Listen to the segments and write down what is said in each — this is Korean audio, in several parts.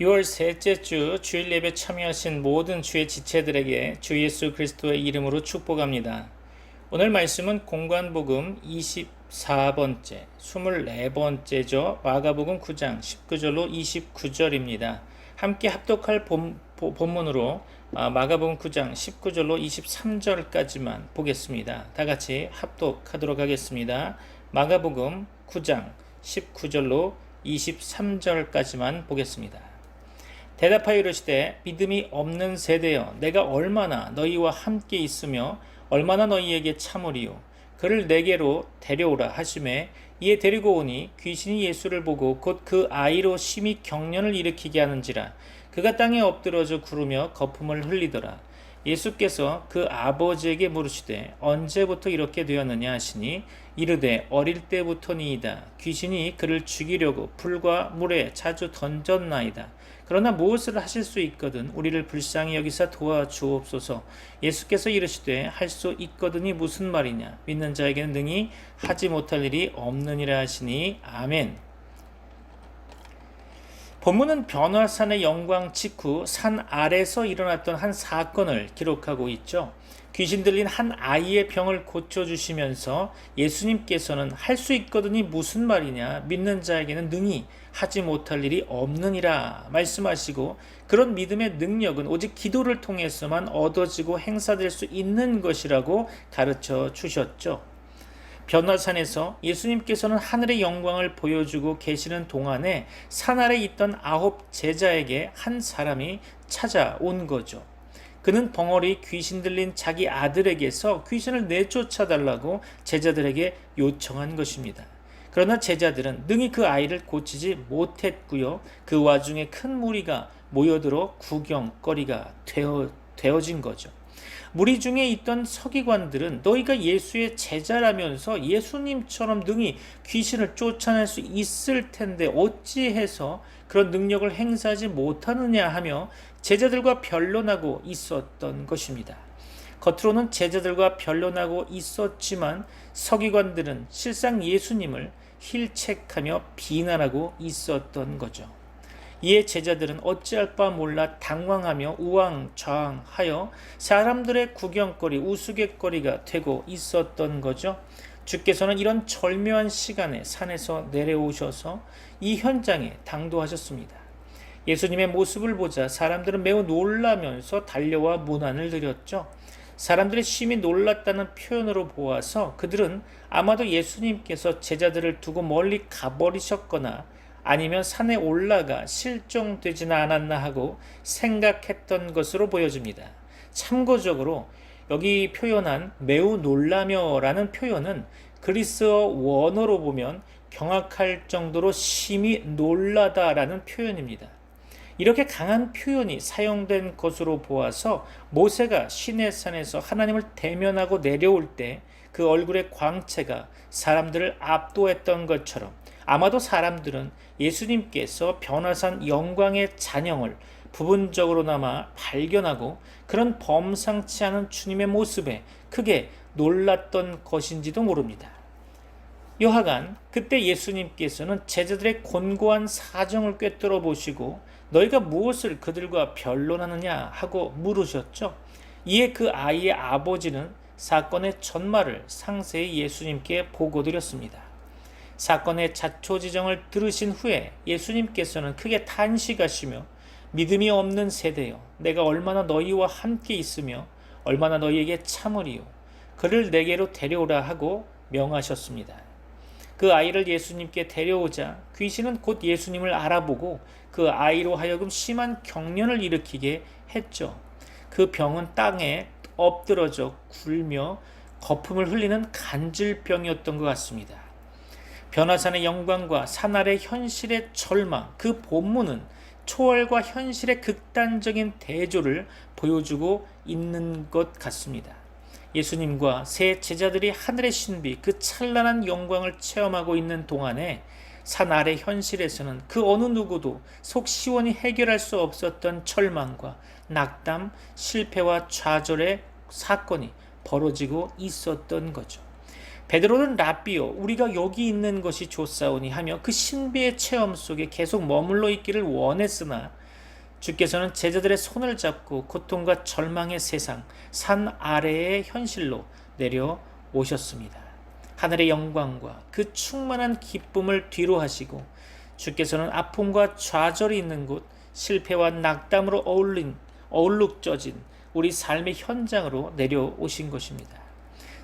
6월 셋째 주 주일 예배 참여하신 모든 주의 지체들에게 주 예수 그리스도의 이름으로 축복합니다. 오늘 말씀은 공관복음 24번째, 24번째죠. 마가복음 9장 19절로 29절입니다. 함께 합독할 본문으로 마가복음 9장 19절로 23절까지만 보겠습니다. 다 같이 합독하도록 하겠습니다. 마가복음 9장 19절로 23절까지만 보겠습니다. 대답하여 이르시되 믿음이 없는 세대여 내가 얼마나 너희와 함께 있으며 얼마나 너희에게 참으리요. 그를 내게로 데려오라 하시매 이에 데리고 오니 귀신이 예수를 보고 곧 그 아이로 심히 경련을 일으키게 하는지라. 그가 땅에 엎드러져 구르며 거품을 흘리더라. 예수께서 그 아버지에게 물으시되 언제부터 이렇게 되었느냐 하시니 이르되 어릴 때부터니이다. 귀신이 그를 죽이려고 불과 물에 자주 던졌나이다. 그러나 무엇을 하실 수 있거든 우리를 불쌍히 여기사 도와주옵소서. 예수께서 이르시되 할 수 있거든이 무슨 말이냐. 믿는 자에게는 능히 하지 못할 일이 없느니라 하시니 아멘. 본문은 변화산의 영광 직후 산 아래서 일어났던 한 사건을 기록하고 있죠. 귀신 들린 한 아이의 병을 고쳐주시면서 예수님께서는 할 수 있거든이 무슨 말이냐, 믿는 자에게는 능히 하지 못할 일이 없느니라 말씀하시고, 그런 믿음의 능력은 오직 기도를 통해서만 얻어지고 행사될 수 있는 것이라고 가르쳐 주셨죠. 변화산에서 예수님께서는 하늘의 영광을 보여주고 계시는 동안에 산 아래 있던 9 제자에게 한 사람이 찾아온 거죠. 그는 벙어리 귀신 들린 자기 아들에게서 귀신을 내쫓아달라고 제자들에게 요청한 것입니다. 그러나 제자들은 능히 그 아이를 고치지 못했고요. 그 와중에 큰 무리가 모여들어 구경거리가 되어진 거죠. 무리 중에 있던 서기관들은 너희가 예수의 제자라면서 예수님처럼 능히 귀신을 쫓아낼 수 있을 텐데 어찌해서 그런 능력을 행사하지 못하느냐 하며 제자들과 변론하고 있었던 것입니다. 겉으로는 제자들과 변론하고 있었지만 서기관들은 실상 예수님을 힐책하며 비난하고 있었던 거죠. 이에 제자들은 어찌할 바 몰라 당황하며 우왕좌왕하여 사람들의 구경거리, 우스갯거리가 되고 있었던 거죠. 주께서는 이런 절묘한 시간에 산에서 내려오셔서 이 현장에 당도하셨습니다. 예수님의 모습을 보자 사람들은 매우 놀라면서 달려와 문안을 드렸죠. 사람들이 심히 놀랐다는 표현으로 보아서 그들은 아마도 예수님께서 제자들을 두고 멀리 가버리셨거나 아니면 산에 올라가 실종되지는 않았나 하고 생각했던 것으로 보여집니다. 참고적으로 여기 표현한 매우 놀라며라는 표현은 그리스어 원어로 보면 경악할 정도로 심히 놀라다라는 표현입니다. 이렇게 강한 표현이 사용된 것으로 보아서 모세가 시내산에서 하나님을 대면하고 내려올 때 그 얼굴의 광채가 사람들을 압도했던 것처럼 아마도 사람들은 예수님께서 변화산 영광의 잔영을 부분적으로나마 발견하고 그런 범상치 않은 주님의 모습에 크게 놀랐던 것인지도 모릅니다. 여하간 그때 예수님께서는 제자들의 곤고한 사정을 꿰뚫어 보시고 너희가 무엇을 그들과 변론하느냐 하고 물으셨죠. 이에 그 아이의 아버지는 사건의 전말을 상세히 예수님께 보고드렸습니다. 사건의 자초지정을 들으신 후에 예수님께서는 크게 탄식하시며 믿음이 없는 세대여 내가 얼마나 너희와 함께 있으며 얼마나 너희에게 참으리요. 그를 내게로 데려오라 하고 명하셨습니다. 그 아이를 예수님께 데려오자 귀신은 곧 예수님을 알아보고 그 아이로 하여금 심한 경련을 일으키게 했죠. 그 병은 땅에 엎드러져 굴며 거품을 흘리는 간질병이었던 것 같습니다. 변화산의 영광과 산 아래 현실의 절망, 그 본문은 초월과 현실의 극단적인 대조를 보여주고 있는 것 같습니다. 예수님과 세 제자들이 하늘의 신비, 그 찬란한 영광을 체험하고 있는 동안에 산 아래 현실에서는 그 어느 누구도 속 시원히 해결할 수 없었던 절망과 낙담, 실패와 좌절의 사건이 벌어지고 있었던 거죠. 베드로는 랍비요 우리가 여기 있는 것이 좋사오니 하며 그 신비의 체험 속에 계속 머물러 있기를 원했으나 주께서는 제자들의 손을 잡고 고통과 절망의 세상, 산 아래의 현실로 내려오셨습니다. 하늘의 영광과 그 충만한 기쁨을 뒤로 하시고 주께서는 아픔과 좌절이 있는 곳, 실패와 낙담으로 어울룩져진 우리 삶의 현장으로 내려오신 것입니다.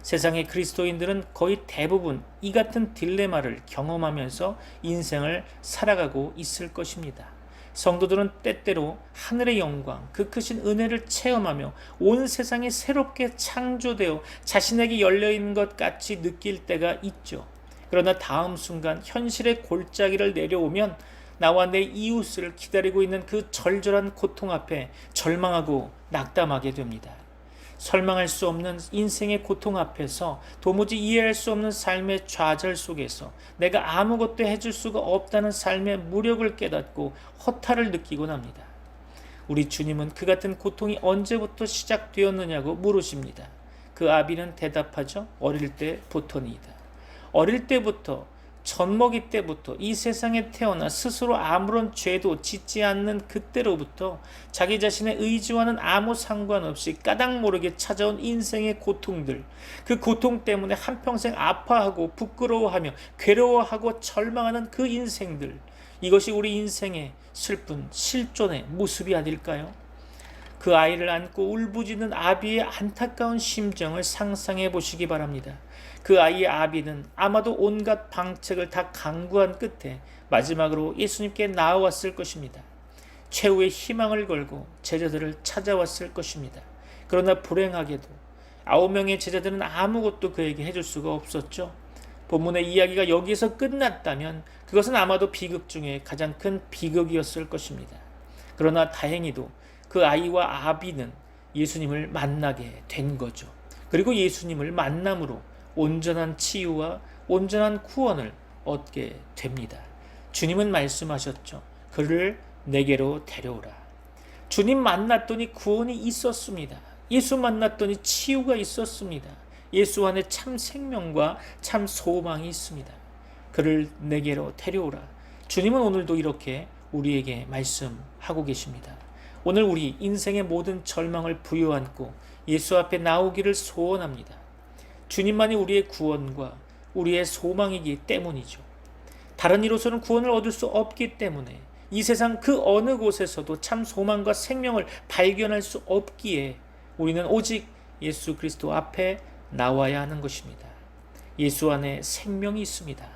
세상의 그리스도인들은 거의 대부분 이 같은 딜레마를 경험하면서 인생을 살아가고 있을 것입니다. 성도들은 때때로 하늘의 영광, 그 크신 은혜를 체험하며 온 세상이 새롭게 창조되어 자신에게 열려있는 것 같이 느낄 때가 있죠. 그러나 다음 순간 현실의 골짜기를 내려오면 나와 내 이웃을 기다리고 있는 그 절절한 고통 앞에 절망하고 낙담하게 됩니다. 설명할 수 없는 인생의 고통 앞에서 도무지 이해할 수 없는 삶의 좌절 속에서 내가 아무것도 해줄 수가 없다는 삶의 무력을 깨닫고 허탈을 느끼곤 합니다. 우리 주님은 그 같은 고통이 언제부터 시작되었느냐고 물으십니다. 그 아비는 대답하죠. 어릴 때부터니이다. 어릴 때부터, 젖먹이 때부터 이 세상에 태어나 스스로 아무런 죄도 짓지 않는 그때로부터 자기 자신의 의지와는 아무 상관없이 까닭 모르게 찾아온 인생의 고통들, 그 고통 때문에 한평생 아파하고 부끄러워하며 괴로워하고 절망하는 그 인생들, 이것이 우리 인생의 슬픈 실존의 모습이 아닐까요? 그 아이를 안고 울부짖는 아비의 안타까운 심정을 상상해 보시기 바랍니다. 그 아이의 아비는 아마도 온갖 방책을 다 강구한 끝에 마지막으로 예수님께 나아왔을 것입니다. 최후의 희망을 걸고 제자들을 찾아왔을 것입니다. 그러나 불행하게도 9명의 제자들은 아무것도 그에게 해줄 수가 없었죠. 본문의 이야기가 여기서 끝났다면 그것은 아마도 비극 중에 가장 큰 비극이었을 것입니다. 그러나 다행히도 그 아이와 아비는 예수님을 만나게 된 거죠. 그리고 예수님을 만남으로 온전한 치유와 온전한 구원을 얻게 됩니다. 주님은 말씀하셨죠. 그를 내게로 데려오라. 주님 만났더니 구원이 있었습니다. 예수 만났더니 치유가 있었습니다. 예수 안에 참 생명과 참 소망이 있습니다. 그를 내게로 데려오라. 주님은 오늘도 이렇게 우리에게 말씀하고 계십니다. 오늘 우리 인생의 모든 절망을 부여안고 예수 앞에 나오기를 소원합니다. 주님만이 우리의 구원과 우리의 소망이기 때문이죠. 다른 이로서는 구원을 얻을 수 없기 때문에 이 세상 그 어느 곳에서도 참 소망과 생명을 발견할 수 없기에 우리는 오직 예수 그리스도 앞에 나와야 하는 것입니다. 예수 안에 생명이 있습니다.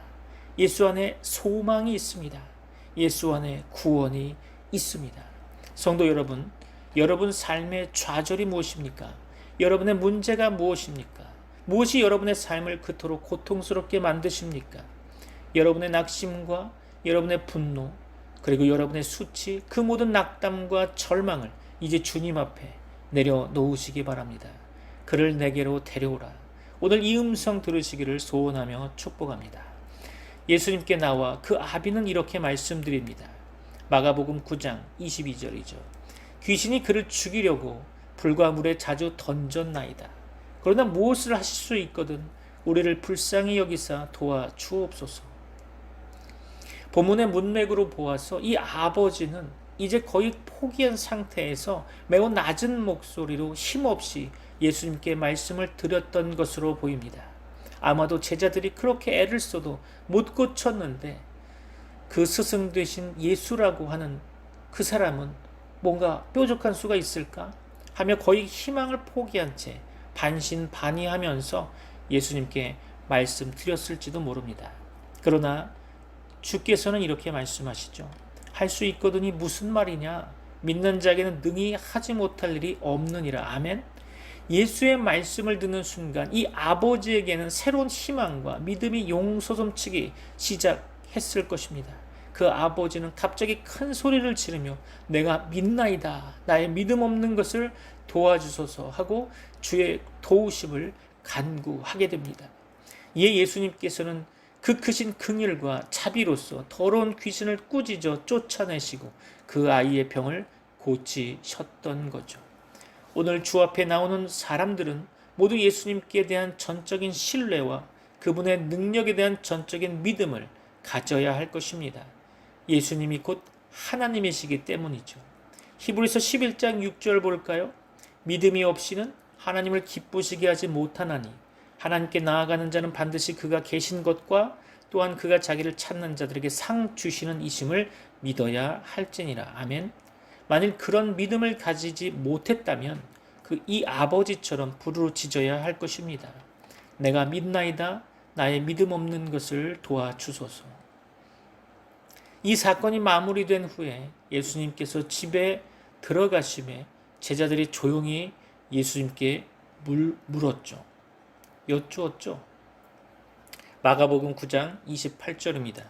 예수 안에 소망이 있습니다. 예수 안에 구원이 있습니다. 성도 여러분, 여러분 삶의 좌절이 무엇입니까? 여러분의 문제가 무엇입니까? 무엇이 여러분의 삶을 그토록 고통스럽게 만드십니까? 여러분의 낙심과 여러분의 분노, 그리고 여러분의 수치, 그 모든 낙담과 절망을 이제 주님 앞에 내려놓으시기 바랍니다. 그를 내게로 데려오라. 오늘 이 음성 들으시기를 소원하며 축복합니다. 예수님께 나와 그 아비는 이렇게 말씀드립니다. 마가복음 9장 22절이죠. 귀신이 그를 죽이려고 불과 물에 자주 던졌나이다. 그러나 무엇을 하실 수 있거든 우리를 불쌍히 여기사 도와 주옵소서. 본문의 문맥으로 보아서 이 아버지는 이제 거의 포기한 상태에서 매우 낮은 목소리로 힘없이 예수님께 말씀을 드렸던 것으로 보입니다. 아마도 제자들이 그렇게 애를 써도 못 고쳤는데 그 스승 되신 예수라고 하는 그 사람은 뭔가 뾰족한 수가 있을까 하며 거의 희망을 포기한 채 반신반의하면서 예수님께 말씀드렸을지도 모릅니다. 그러나 주께서는 이렇게 말씀하시죠. 할 수 있거든이 무슨 말이냐? 믿는 자에게는 능히 하지 못할 일이 없느니라. 아멘. 예수의 말씀을 듣는 순간 이 아버지에게는 새로운 희망과 믿음이 용솟음치기 시작했을 것입니다. 그 아버지는 갑자기 큰 소리를 지르며 내가 믿나이다. 나의 믿음 없는 것을 도와주소서 하고 주의 도우심을 간구하게 됩니다. 이에 예수님께서는 그 크신 긍휼과 자비로서 더러운 귀신을 꾸짖어 쫓아내시고 그 아이의 병을 고치셨던 거죠. 오늘 주 앞에 나오는 사람들은 모두 예수님께 대한 전적인 신뢰와 그분의 능력에 대한 전적인 믿음을 가져야 할 것입니다. 예수님이 곧 하나님이시기 때문이죠. 히브리서 11장 6절 볼까요? 믿음이 없이는 하나님을 기쁘시게 하지 못하나니 하나님께 나아가는 자는 반드시 그가 계신 것과 또한 그가 자기를 찾는 자들에게 상 주시는 이심을 믿어야 할지니라. 아멘. 만일 그런 믿음을 가지지 못했다면 이 아버지처럼 부르짖어야 할 것입니다. 내가 믿나이다. 나의 믿음 없는 것을 도와주소서. 이 사건이 마무리된 후에 예수님께서 집에 들어가심에 제자들이 조용히 예수님께 물었죠. 여쭈었죠. 마가복음 9장 28절입니다.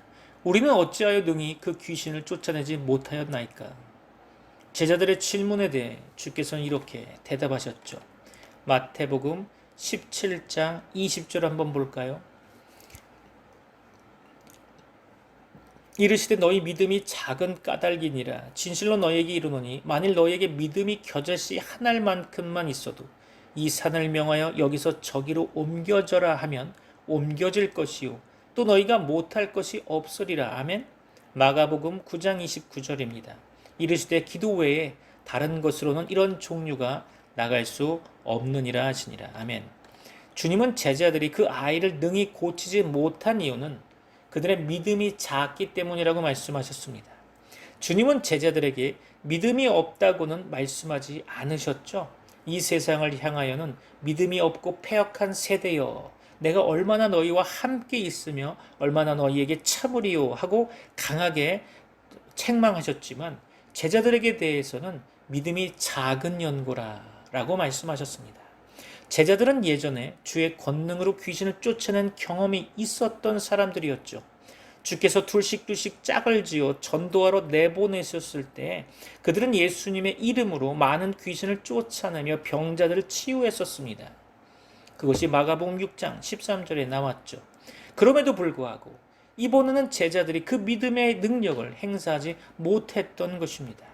우리는 어찌하여 능히 그 귀신을 쫓아내지 못하였나이까? 제자들의 질문에 대해 주께서는 이렇게 대답하셨죠. 마태복음 17장 20절 한번 볼까요? 이르시되 너희 믿음이 작은 까닭이니라. 진실로 너희에게 이르노니 만일 너희에게 믿음이 겨자씨 한 알만큼만 있어도 이 산을 명하여 여기서 저기로 옮겨져라 하면 옮겨질 것이요 또 너희가 못할 것이 없으리라. 아멘. 마가복음 9장 29절입니다. 이르시되 기도 외에 다른 것으로는 이런 종류가 나갈 수 없느니라 하시니라. 아멘. 주님은 제자들이 그 아이를 능히 고치지 못한 이유는 그들의 믿음이 작기 때문이라고 말씀하셨습니다. 주님은 제자들에게 믿음이 없다고는 말씀하지 않으셨죠. 이 세상을 향하여는 믿음이 없고 패역한 세대여 내가 얼마나 너희와 함께 있으며 얼마나 너희에게 참으리요 하고 강하게 책망하셨지만 제자들에게 대해서는 믿음이 작은 연고라 라고 말씀하셨습니다. 제자들은 예전에 주의 권능으로 귀신을 쫓아낸 경험이 있었던 사람들이었죠. 주께서 둘씩 짝을 지어 전도하러 내보내셨을 때 그들은 예수님의 이름으로 많은 귀신을 쫓아내며 병자들을 치유했었습니다. 그것이 마가복음 6장 13절에 나왔죠. 그럼에도 불구하고 이번에는 제자들이 그 믿음의 능력을 행사하지 못했던 것입니다.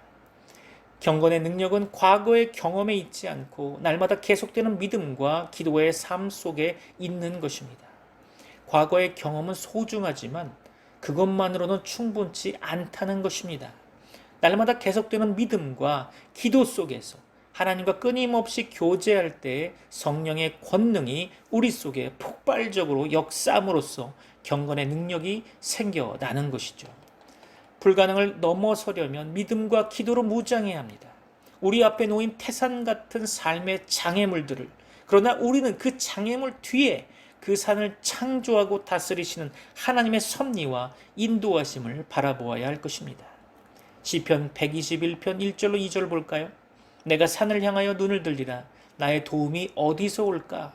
경건의 능력은 과거의 경험에 있지 않고 날마다 계속되는 믿음과 기도의 삶 속에 있는 것입니다. 과거의 경험은 소중하지만 그것만으로는 충분치 않다는 것입니다. 날마다 계속되는 믿음과 기도 속에서 하나님과 끊임없이 교제할 때 성령의 권능이 우리 속에 폭발적으로 역사함으로써 경건의 능력이 생겨나는 것이죠. 불가능을 넘어서려면 믿음과 기도로 무장해야 합니다. 우리 앞에 놓인 태산 같은 삶의 장애물들을, 그러나 우리는 그 장애물 뒤에 그 산을 창조하고 다스리시는 하나님의 섭리와 인도하심을 바라보아야 할 것입니다. 시편 121편 1절로 2절 볼까요? 내가 산을 향하여 눈을 들리라. 나의 도움이 어디서 올까?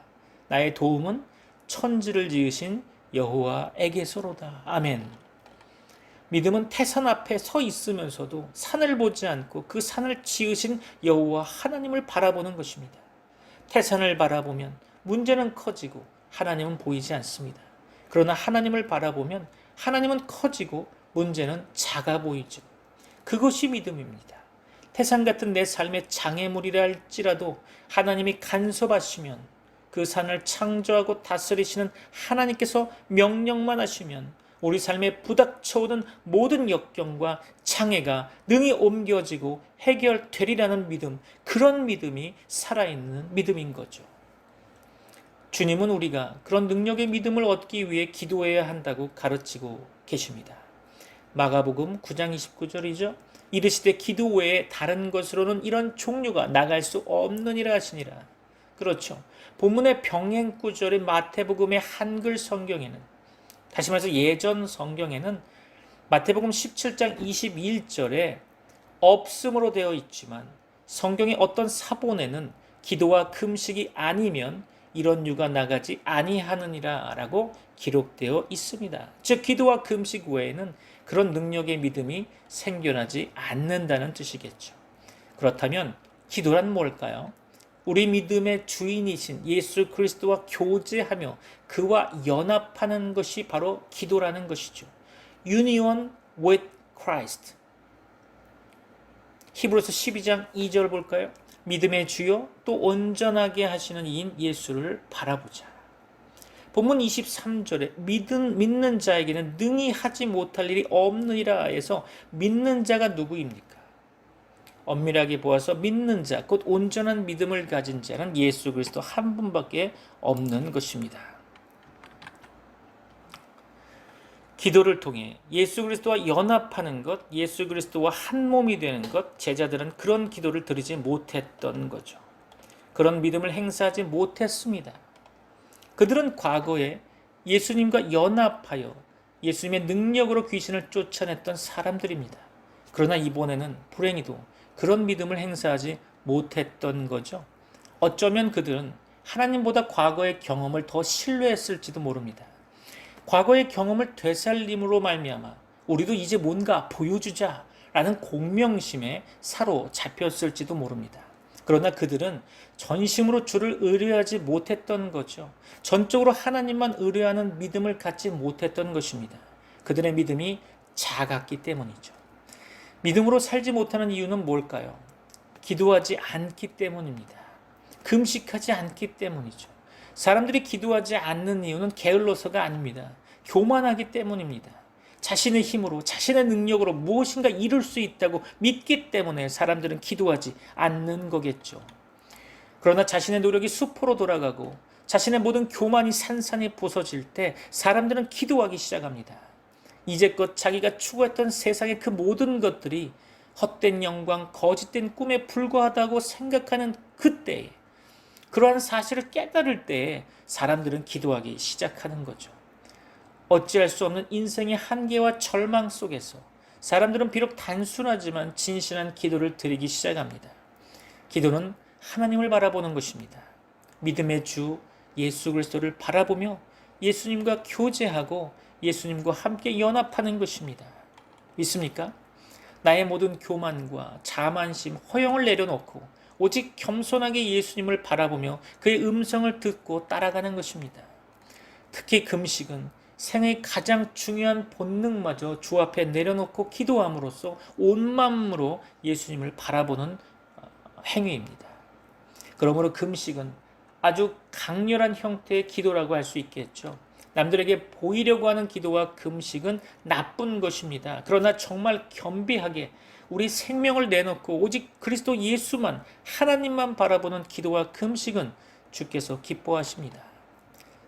나의 도움은 천지를 지으신 여호와에게서로다. 아멘. 믿음은 태산 앞에 서 있으면서도 산을 보지 않고 그 산을 지으신 여호와 하나님을 바라보는 것입니다. 태산을 바라보면 문제는 커지고 하나님은 보이지 않습니다. 그러나 하나님을 바라보면 하나님은 커지고 문제는 작아 보이죠. 그것이 믿음입니다. 태산 같은 내 삶의 장애물이라 할지라도 하나님이 간섭하시면 그 산을 창조하고 다스리시는 하나님께서 명령만 하시면 우리 삶에 부닥쳐오는 모든 역경과 장애가 능히 옮겨지고 해결되리라는 믿음, 그런 믿음이 살아있는 믿음인 거죠. 주님은 우리가 그런 능력의 믿음을 얻기 위해 기도해야 한다고 가르치고 계십니다. 마가복음 9장 29절이죠. 이르시되 기도 외에 다른 것으로는 이런 종류가 나갈 수 없느니라 하시니라. 그렇죠. 본문의 병행 구절인 마태복음의 한글 성경에는, 다시 말해서 예전 성경에는 마태복음 17장 21절에 없음으로 되어 있지만 성경의 어떤 사본에는 기도와 금식이 아니면 이런 유가 나가지 아니하느니라 라고 기록되어 있습니다. 즉 기도와 금식 외에는 그런 능력의 믿음이 생겨나지 않는다는 뜻이겠죠. 그렇다면 기도란 뭘까요? 우리 믿음의 주인이신 예수 그리스도와 교제하며 그와 연합하는 것이 바로 기도라는 것이죠. Union with Christ. 히브리서 12장 2절 볼까요? 믿음의 주요 또 온전하게 하시는 이인 예수를 바라보자. 본문 23절에 믿는 자에게는 능히 하지 못할 일이 없느니라 해서 믿는 자가 누구입니까? 엄밀하게 보아서 믿는 자, 곧 온전한 믿음을 가진 자는 예수 그리스도 한 분밖에 없는 것입니다. 기도를 통해 예수 그리스도와 연합하는 것, 예수 그리스도와 한 몸이 되는 것, 제자들은 그런 기도를 드리지 못했던 거죠. 그런 믿음을 행사하지 못했습니다. 그들은 과거에 예수님과 연합하여 예수님의 능력으로 귀신을 쫓아냈던 사람들입니다. 그러나 이번에는 불행히도 그런 믿음을 행사하지 못했던 거죠. 어쩌면 그들은 하나님보다 과거의 경험을 더 신뢰했을지도 모릅니다. 과거의 경험을 되살림으로 말미암아 우리도 이제 뭔가 보여주자라는 공명심에 사로잡혔을지도 모릅니다. 그러나 그들은 전심으로 주를 의뢰하지 못했던 거죠. 전적으로 하나님만 의뢰하는 믿음을 갖지 못했던 것입니다. 그들의 믿음이 작았기 때문이죠. 믿음으로 살지 못하는 이유는 뭘까요? 기도하지 않기 때문입니다. 금식하지 않기 때문이죠. 사람들이 기도하지 않는 이유는 게을러서가 아닙니다. 교만하기 때문입니다. 자신의 힘으로, 자신의 능력으로 무엇인가 이룰 수 있다고 믿기 때문에 사람들은 기도하지 않는 거겠죠. 그러나 자신의 노력이 수포로 돌아가고 자신의 모든 교만이 산산이 부서질 때 사람들은 기도하기 시작합니다. 이제껏 자기가 추구했던 세상의 그 모든 것들이 헛된 영광, 거짓된 꿈에 불과하다고 생각하는 그때에, 그러한 사실을 깨달을 때에 사람들은 기도하기 시작하는 거죠. 어찌할 수 없는 인생의 한계와 절망 속에서 사람들은 비록 단순하지만 진실한 기도를 드리기 시작합니다. 기도는 하나님을 바라보는 것입니다. 믿음의 주 예수 그리스도를 바라보며 예수님과 교제하고 예수님과 함께 연합하는 것입니다. 믿습니까? 나의 모든 교만과 자만심, 허영을 내려놓고 오직 겸손하게 예수님을 바라보며 그의 음성을 듣고 따라가는 것입니다. 특히 금식은 생의 가장 중요한 본능마저 주 앞에 내려놓고 기도함으로써 온 마음으로 예수님을 바라보는 행위입니다. 그러므로 금식은 아주 강렬한 형태의 기도라고 할 수 있겠죠. 남들에게 보이려고 하는 기도와 금식은 나쁜 것입니다. 그러나 정말 겸비하게 우리 생명을 내놓고 오직 그리스도 예수만, 하나님만 바라보는 기도와 금식은 주께서 기뻐하십니다.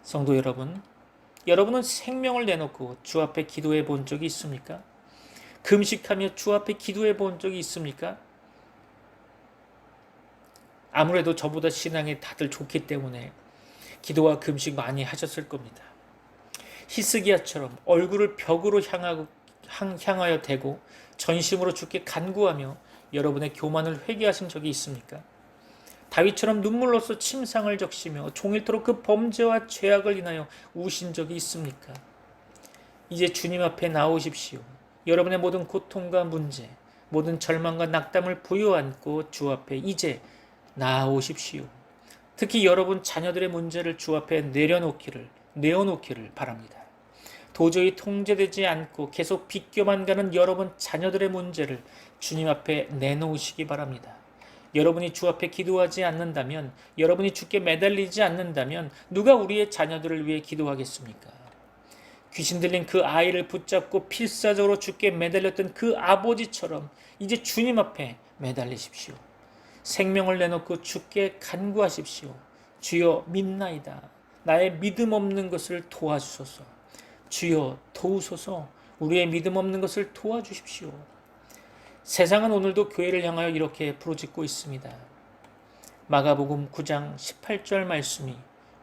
성도 여러분, 여러분은 생명을 내놓고 주 앞에 기도해 본 적이 있습니까? 금식하며 주 앞에 기도해 본 적이 있습니까? 아무래도 저보다 신앙이 다들 좋기 때문에 기도와 금식 많이 하셨을 겁니다. 히스기야처럼 얼굴을 벽으로 향하여 대고 전심으로 주께 간구하며 여러분의 교만을 회개하신 적이 있습니까? 다윗처럼 눈물로써 침상을 적시며 종일토록 그 범죄와 죄악을 인하여 우신 적이 있습니까? 이제 주님 앞에 나오십시오. 여러분의 모든 고통과 문제, 모든 절망과 낙담을 부여안고 주 앞에 이제 나오십시오. 특히 여러분 자녀들의 문제를 주 앞에 내어놓기를 바랍니다. 도저히 통제되지 않고 계속 비껴만 가는 여러분 자녀들의 문제를 주님 앞에 내놓으시기 바랍니다. 여러분이 주 앞에 기도하지 않는다면, 여러분이 주께 매달리지 않는다면 누가 우리의 자녀들을 위해 기도하겠습니까? 귀신 들린 그 아이를 붙잡고 필사적으로 주께 매달렸던 그 아버지처럼 이제 주님 앞에 매달리십시오. 생명을 내놓고 주께 간구하십시오. 주여 믿나이다. 나의 믿음 없는 것을 도와주소서. 주여 도우소서. 우리의 믿음 없는 것을 도와주십시오. 세상은 오늘도 교회를 향하여 이렇게 부르짖고 있습니다. 마가복음 9장 18절 말씀이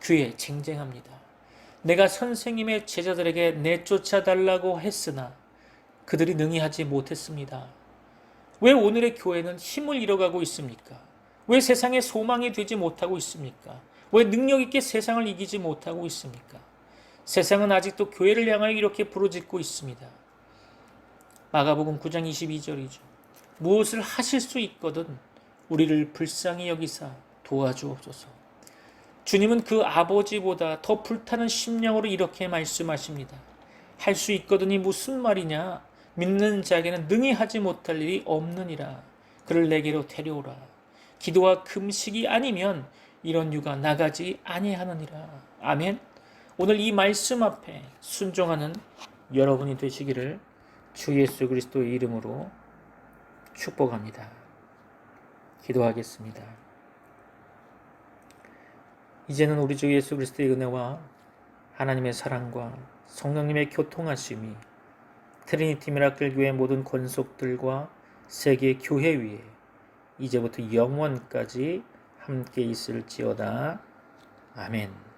귀에 쟁쟁합니다. 내가 선생님의 제자들에게 내쫓아 달라고 했으나 그들이 능히 하지 못했습니다. 왜 오늘의 교회는 힘을 잃어가고 있습니까? 왜 세상에 소망이 되지 못하고 있습니까? 왜 능력 있게 세상을 이기지 못하고 있습니까? 세상은 아직도 교회를 향하여 이렇게 부르짖고 있습니다. 마가복음 9장 22절이죠. 무엇을 하실 수 있거든 우리를 불쌍히 여기사 도와주옵소서. 주님은 그 아버지보다 더 불타는 심령으로 이렇게 말씀하십니다. 할 수 있거든이 무슨 말이냐? 믿는 자에게는 능히 하지 못할 일이 없느니라. 그를 내게로 데려오라. 기도와 금식이 아니면 이런 유가 나가지 아니하느니라. 아멘. 오늘 이 말씀 앞에 순종하는 여러분이 되시기를 주 예수 그리스도의 이름으로 축복합니다. 기도하겠습니다. 이제는 우리 주 예수 그리스도의 은혜와 하나님의 사랑과 성령님의 교통하심이 트리니티 미라클 교회 모든 권속들과 세계 교회 위에 이제부터 영원까지 함께 있을지어다. 아멘.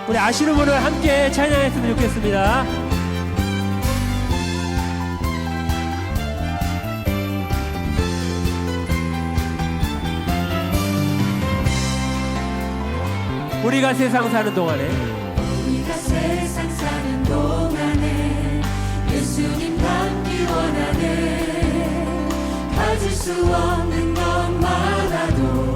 우리 아시는 분을 함께 찬양했으면 좋겠습니다. 우리가 세상 사는 동안에 예수님 닮기 원하네. 가질 수 없는 것마다도